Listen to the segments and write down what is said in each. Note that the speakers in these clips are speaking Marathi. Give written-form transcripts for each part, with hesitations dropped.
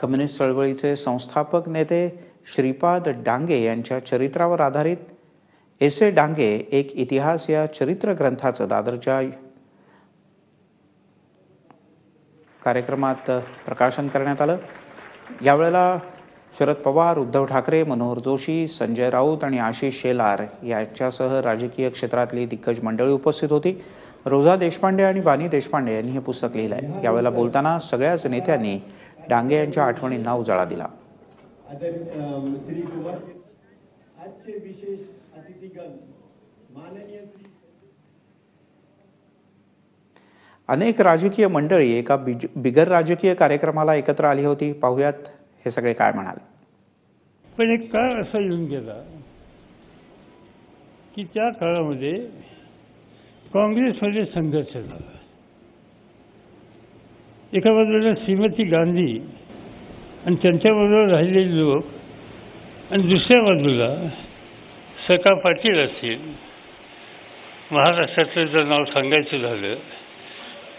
कम्युनिस्ट चळवळीचे संस्थापक नेते श्रीपाद डांगे यांच्या चरित्रावर आधारित एसे डांगे एक इतिहास या चरित्र ग्रंथाचं दादरच्या कार्यक्रमात प्रकाशन करण्यात आलं। यावेळेला शरद पवार, उद्धव ठाकरे, मनोहर जोशी, संजय राऊत आणि आशिष शेलार यांच्यासह राजकीय क्षेत्रातली दिग्गज मंडळी उपस्थित होती। रोजा देशपांडे आणि बानी देशपांडे यांनी हे पुस्तक लिहिलं आहे। यावेळेला बोलताना सगळ्याच नेत्यांनी डांगे यांच्या आठवणींना उजाळा दिला। अनेक राजकीय मंडळी एका बिगर राजकीय कार्यक्रमाला एकत्र आली होती। पाहुयात हे सगळे काय म्हणाले। पण एक काळ असा येऊन गेला की त्या काळामध्ये काँग्रेसमध्ये संघर्ष झाला। एका बाजूला श्रीमती गांधी आणि त्यांच्याबरोबर राहिलेले लोक आणि दुसऱ्या बाजूला सखा पाटील असतील, महाराष्ट्राचं जर नाव सांगायचं झालं,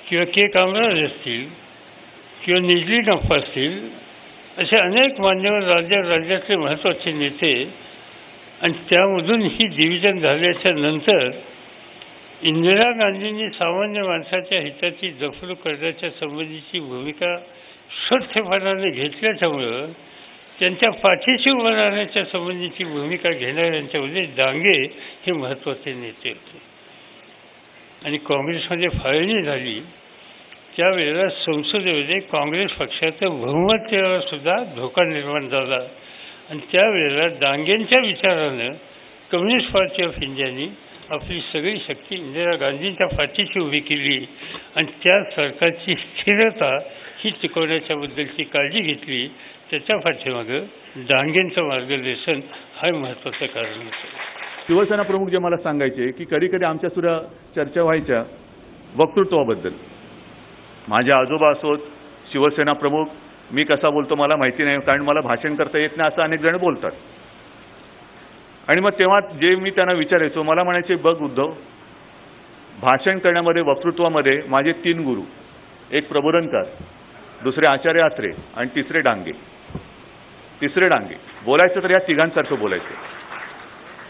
किंवा के कामराज असतील किंवा निजली नफ्फा असतील, असे अनेक मान्यवर राज्यातले महत्त्वाचे नेते आणि त्यामधून ही डिव्हिजन झाल्याच्या नंतर इंदिरा गांधींनी सामान्य माणसाच्या हिताची जपणूक करण्याच्या संबंधीची भूमिका सठ्ठेपणाने घेतल्याच्यामुळं त्यांच्या पाठीशी उभं राहण्याच्या संबंधीची भूमिका घेणाऱ्यांच्यामध्ये डांगे हे महत्त्वाचे नेते होते। आणि काँग्रेसमध्ये फाळणी झाली त्यावेळेला संसदेमध्ये काँग्रेस पक्षाचं बहुमतावर सुद्धा धोका निर्माण झाला आणि त्यावेळेला डांगेंच्या विचारानं कम्युनिस्ट पार्टी ऑफ इंडियानी आपली सगळी शक्ती इंदिरा गांधींच्या पाठीशी उभी केली आणि त्या सरकारची स्थिरता ही टिकवण्याच्या बद्दलची काळजी घेतली। त्याच्या पाठीमागं डांगेंचं मार्गदर्शन हा महत्त्वाचं कारण होतं। शिवसेना प्रमुख जे मला सांगायचे की कधी कधी आमच्या सुद्धा चर्चा व्हायच्या वक्तृत्वाबद्दल। माझे आजोबा असोत, शिवसेना प्रमुख, मी कसा बोलतो मला माहिती नाही कारण मला भाषण करता येत नाही असं अनेक जण बोलतात। आणि मग तेव्हा जे मी त्यांना विचारायचो, मला म्हणायचे बघ उद्धव, भाषण करण्यामध्ये वक्तृत्वामध्ये माझे 3 गुरु, एक प्रबोधनकार, दुसरे आचार्य आत्रे आणि तिसरे डांगे बोलायचं तर या तिघांसारखं बोलायचं।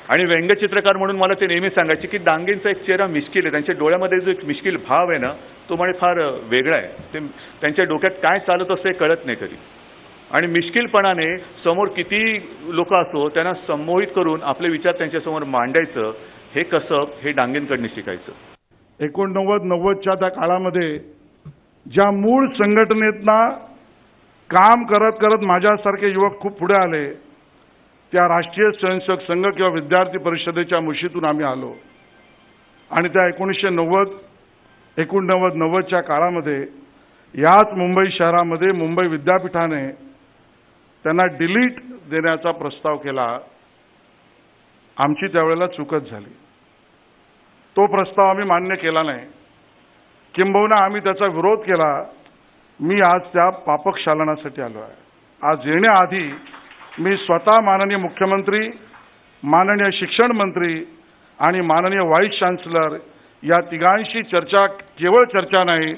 आणि व्यंगचित्रकार म्हणून मला ते नेहमी सांगायचे की डांगेंचा एक चेहरा मिश्किल आहे, त्यांच्या डोळ्यामध्ये जो एक मिश्किल भाव आहे ना तो म्हणजे फार वेगळा आहे। ते त्यांच्या डोक्यात काय चालत असतं हे कळत नाही कधी। आणि मिश्किलपणाने समोर किती लोक असो त्यांना संमोहित करून आपले विचार त्यांच्यासमोर मांडायचं, हे कसं हे डांगेंकडनं शिकायचं। 89-90च्या त्या काळामध्ये ज्या मूळ संघटनेतना काम करत करत माझ्यासारखे युवक खूप पुढे आले, त्या राष्ट्रीय स्वयंसेवक संघ किंवा विद्यार्थी परिषदेच्या मुशीतून आम्ही आलो आणि त्या 1989-90च्या काळामध्ये याच मुंबई शहरामध्ये मुंबई विद्यापीठाने त्यांना डिलीट देण्याचा प्रस्ताव केला। आमची त्यावेळेला चूकच झाली, तो प्रस्ताव आम्ही मान्य केला नाही, किंबहुना आम्ही त्याचा विरोध केला। मी आज त्या पापक्षालनासाठी आलो आहे। आज येण्याआधी मी स्वतः माननीय मुख्यमंत्री, माननीय शिक्षण मंत्री आणि माननीय व्हाईस चान्सलर या तिघांशी चर्चा, केवळ चर्चा नाही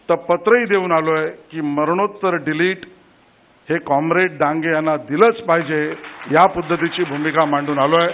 तर पत्रही देऊन आलोय की मरणोत्तर डिलीट हे कॉम्रेड डांगे यांना दिलंच पाहिजे, या पद्धतीची भूमिका मांडून आलोय।